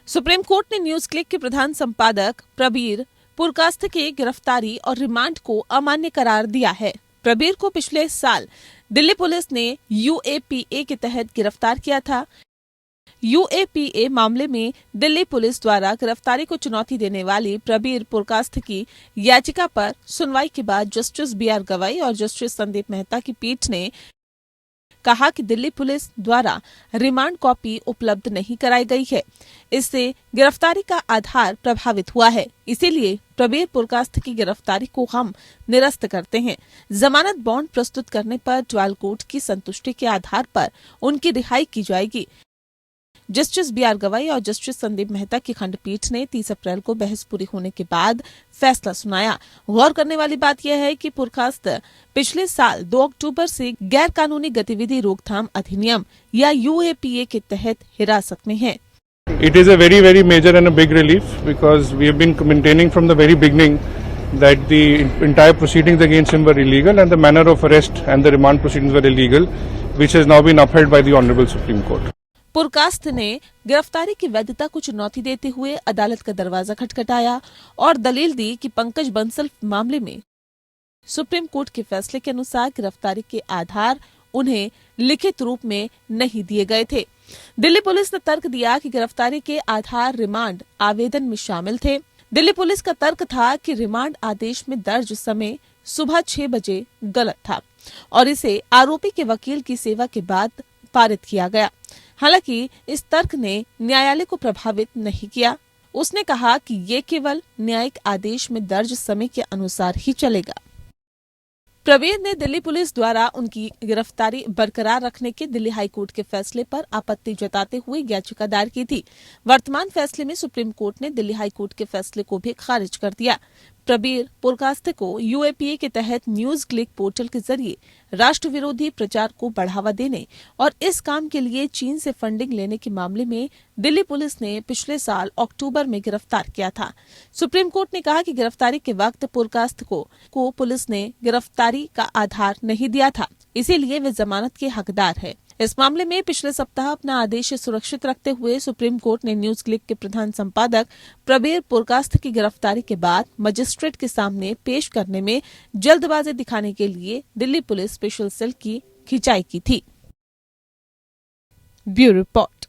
Supreme court ने news click के प्रधान संपादक प्रबीर पुरकास्थ की गिरफ्तारी और रिमांड को अमान्य करार दिया है। प्रबीर को पिछले साल दिल्ली पुलिस ने यूएपीए के तहत गिरफ्तार किया था। यूएपीए मामले में दिल्ली पुलिस द्वारा गिरफ्तारी को चुनौती देने वाली प्रबीर पुरकास्थ की याचिका पर सुनवाई के बाद जस्टिस बीआर गवाई और जस्टिस संदीप मेहता की पीठ ने कहा कि दिल्ली पुलिस द्वारा रिमांड कॉपी उपलब्ध नहीं कराई गई है। इससे गिरफ्तारी का आधार प्रभावित हुआ है। इसीलिए प्रबीर पुरकास्थ की गिरफ्तारी को हम निरस्त करते हैं। जमानत बॉन्ड प्रस्तुत करने पर ट्रायल कोर्ट की संतुष्टि के आधार पर उनकी रिहाई की जाएगी। जस्टिस बीआर गवाई और जस्टिस संदीप मेहता की खंडपीठ ने 30 अप्रैल को बहस पूरी होने के बाद फैसला सुनाया। गौर करने वाली बात यह है कि पुरकास्थ पिछले साल 2 अक्टूबर से गैर कानूनी गतिविधि रोकथाम अधिनियम या यूएपीए के तहत हिरासत में है। It is a very major and a big relief because we have been maintaining from the very beginning that the entire proceedings against him were illegal and the manner of arrest and the remand proceedings were illegal, which has now been upheld by the Honorable Supreme Court. पुरकास्थ ने गिरफ्तारी की वैधता को चुनौती देते हुए अदालत का दरवाजा खटखटाया और दलील दी कि पंकज बंसल मामले में सुप्रीम कोर्ट के फैसले के अनुसार गिरफ्तारी के आधार उन्हें लिखित रूप में नहीं दिए गए थे। दिल्ली पुलिस ने तर्क दिया कि गिरफ्तारी के आधार रिमांड आवेदन में शामिल थे। दिल्ली पुलिस का तर्क था कि रिमांड आदेश में दर्ज समय सुबह 6 बजे गलत था और इसे आरोपी के वकील की सेवा के बाद पारित किया गया। हालांकि इस तर्क ने न्यायालय को प्रभावित नहीं किया। उसने कहा कि ये केवल न्यायिक आदेश में दर्ज समय के अनुसार ही चलेगा। प्रबीर ने दिल्ली पुलिस द्वारा उनकी गिरफ्तारी बरकरार रखने के दिल्ली हाईकोर्ट के फैसले पर आपत्ति जताते हुए याचिका दायर की थी। वर्तमान फैसले में सुप्रीम कोर्ट ने दिल्ली हाईकोर्ट के फैसले को भी खारिज कर दिया। प्रबीर पुरकास्थ को यूएपीए के तहत न्यूज क्लिक पोर्टल के जरिए राष्ट्र विरोधी प्रचार को बढ़ावा देने और इस काम के लिए चीन से फंडिंग लेने के मामले में दिल्ली पुलिस ने पिछले साल अक्टूबर में गिरफ्तार किया था। सुप्रीम कोर्ट ने कहा कि गिरफ्तारी के वक्त पुरकास्थ को पुलिस ने गिरफ्तारी का आधार नहीं दिया था, इसीलिए वे जमानत के हकदार है। इस मामले में पिछले सप्ताह अपना आदेश सुरक्षित रखते हुए सुप्रीम कोर्ट ने न्यूज क्लिक के प्रधान संपादक प्रबीर पुरकास्थ की गिरफ्तारी के बाद मजिस्ट्रेट के सामने पेश करने में जल्दबाजी दिखाने के लिए दिल्ली पुलिस स्पेशल सेल की खिंचाई की थी। Bureau report.